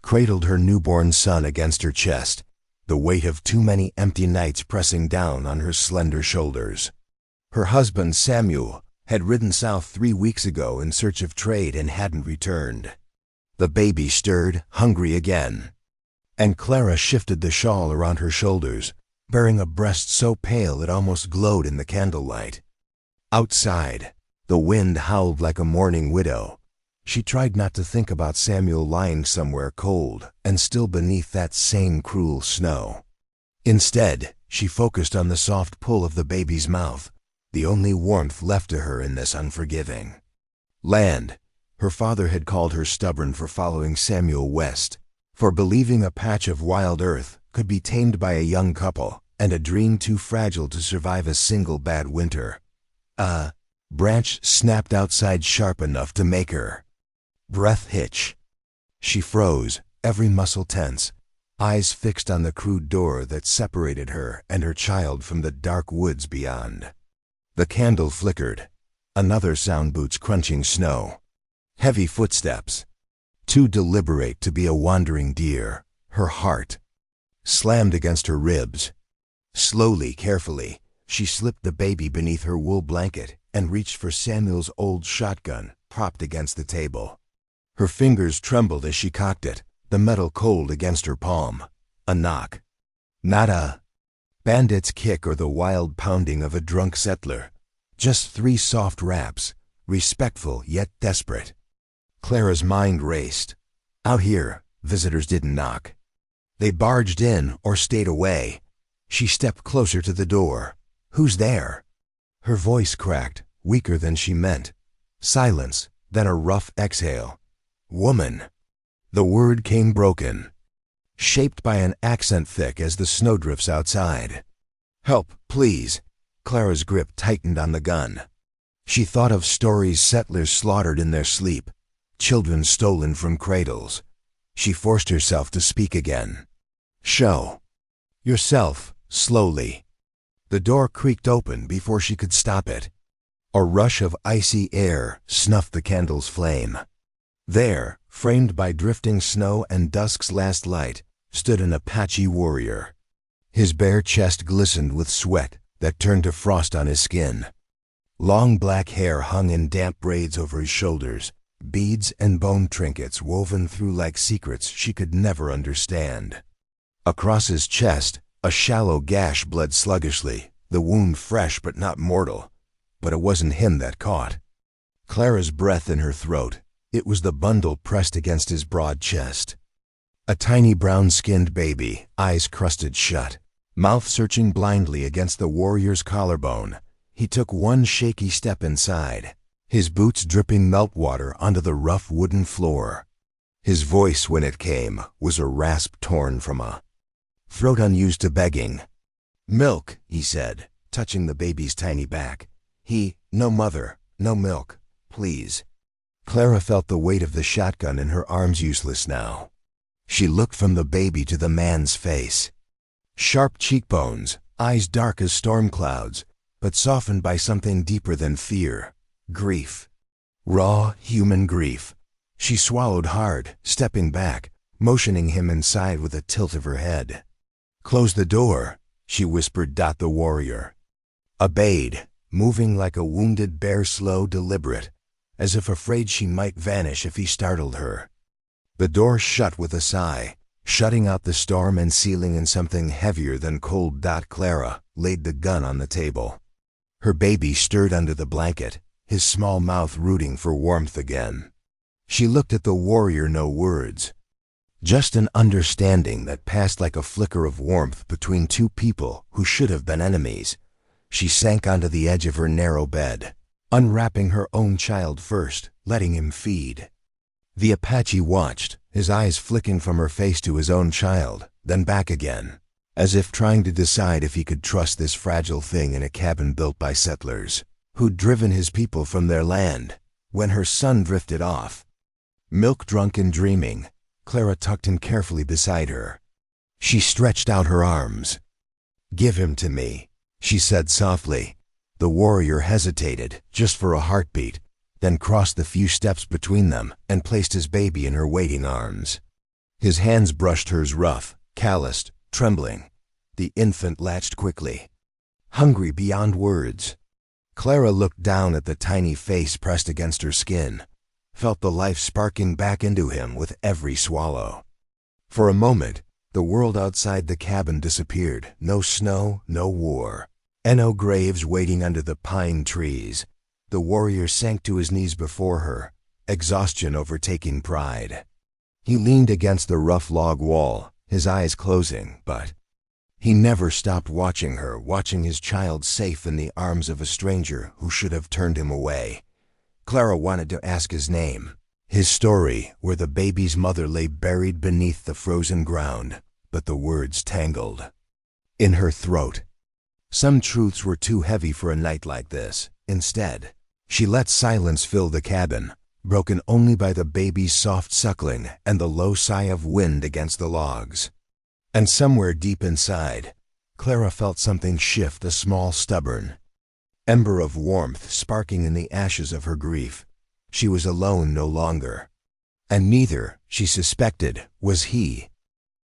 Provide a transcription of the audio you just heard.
cradled her newborn son against her chest, the weight of too many empty nights pressing down on her slender shoulders. Her husband, Samuel, had ridden south 3 weeks ago in search of trade and hadn't returned. The baby stirred, hungry again. And Clara shifted the shawl around her shoulders, bearing a breast so pale it almost glowed in the candlelight. Outside, the wind howled like a mourning widow. She tried not to think about Samuel lying somewhere cold and still beneath that same cruel snow. Instead, she focused on the soft pull of the baby's mouth, the only warmth left to her in this unforgiving land. Her father had called her stubborn for following Samuel west, for believing a patch of wild earth could be tamed by a young couple and a dream too fragile to survive a single bad winter. A branch snapped outside sharp enough to make her breath hitch. She froze, every muscle tense, eyes fixed on the crude door that separated her and her child from the dark woods beyond. The candle flickered. Another sound, boots crunching snow. Heavy footsteps. Too deliberate to be a wandering deer, her heart slammed against her ribs. Slowly, carefully, she slipped the baby beneath her wool blanket and reached for Samuel's old shotgun propped against the table. Her fingers trembled as she cocked it, the metal cold against her palm. A knock. Not a bandit's kick or the wild pounding of a drunk settler. Just 3 soft raps, respectful yet desperate. Clara's mind raced. Out here, visitors didn't knock. They barged in or stayed away. She stepped closer to the door. Who's there? Her voice cracked, weaker than she meant. Silence, then a rough exhale. Woman. The word came broken, shaped by an accent thick as the snowdrifts outside. Help, please. Clara's grip tightened on the gun. She thought of stories settlers slaughtered in their sleep, children stolen from cradles. She forced herself to speak again. Show yourself, slowly. The door creaked open before she could stop it. A rush of icy air snuffed the candle's flame. There, framed by drifting snow and dusk's last light, stood an Apache warrior. His bare chest glistened with sweat that turned to frost on his skin. Long black hair hung in damp braids over his shoulders, beads and bone trinkets woven through like secrets she could never understand. Across his chest, a shallow gash bled sluggishly, the wound fresh but not mortal. But it wasn't him that caught. Clara's breath in her throat. It was the bundle pressed against his broad chest. A tiny brown-skinned baby, eyes crusted shut, mouth searching blindly against the warrior's collarbone. He took one shaky step inside, his boots dripping meltwater onto the rough wooden floor. His voice, when it came, was a rasp torn from a throat unused to begging. Milk, he said, touching the baby's tiny back. No mother, no milk, please. Clara felt the weight of the shotgun in her arms useless now. She looked from the baby to the man's face. Sharp cheekbones, eyes dark as storm clouds, but softened by something deeper than fear. Grief. Raw, human grief. She swallowed hard, stepping back, motioning him inside with a tilt of her head. Close the door, she whispered. The warrior obeyed, moving like a wounded bear, slow, deliberate, as if afraid she might vanish if he startled her. The door shut with a sigh, shutting out the storm and sealing in something heavier than cold. Clara laid the gun on the table. Her baby stirred under the blanket, his small mouth rooting for warmth again. She looked at the warrior, no words. Just an understanding that passed like a flicker of warmth between two people who should have been enemies. She sank onto the edge of her narrow bed, unwrapping her own child first, letting him feed. The Apache watched, his eyes flicking from her face to his own child, then back again, as if trying to decide if he could trust this fragile thing in a cabin built by settlers, who'd driven his people from their land, when her son drifted off. Milk-drunk and dreaming, Clara tucked him carefully beside her. She stretched out her arms. "Give him to me," she said softly. The warrior hesitated, just for a heartbeat, then crossed the few steps between them and placed his baby in her waiting arms. His hands brushed hers rough, calloused, trembling. The infant latched quickly, hungry beyond words. Clara looked down at the tiny face pressed against her skin, felt the life sparking back into him with every swallow. For a moment, the world outside the cabin disappeared. No snow, no war. No graves waiting under the pine trees. The warrior sank to his knees before her, exhaustion overtaking pride. He leaned against the rough log wall, his eyes closing, but he never stopped watching her, watching his child safe in the arms of a stranger who should have turned him away. Clara wanted to ask his name, his story, where the baby's mother lay buried beneath the frozen ground, but the words tangled in her throat. Some truths were too heavy for a night like this. Instead, she let silence fill the cabin, broken only by the baby's soft suckling and the low sigh of wind against the logs. And somewhere deep inside, Clara felt something shift, a small stubborn ember of warmth sparking in the ashes of her grief. She was alone no longer. And neither, she suspected, was he.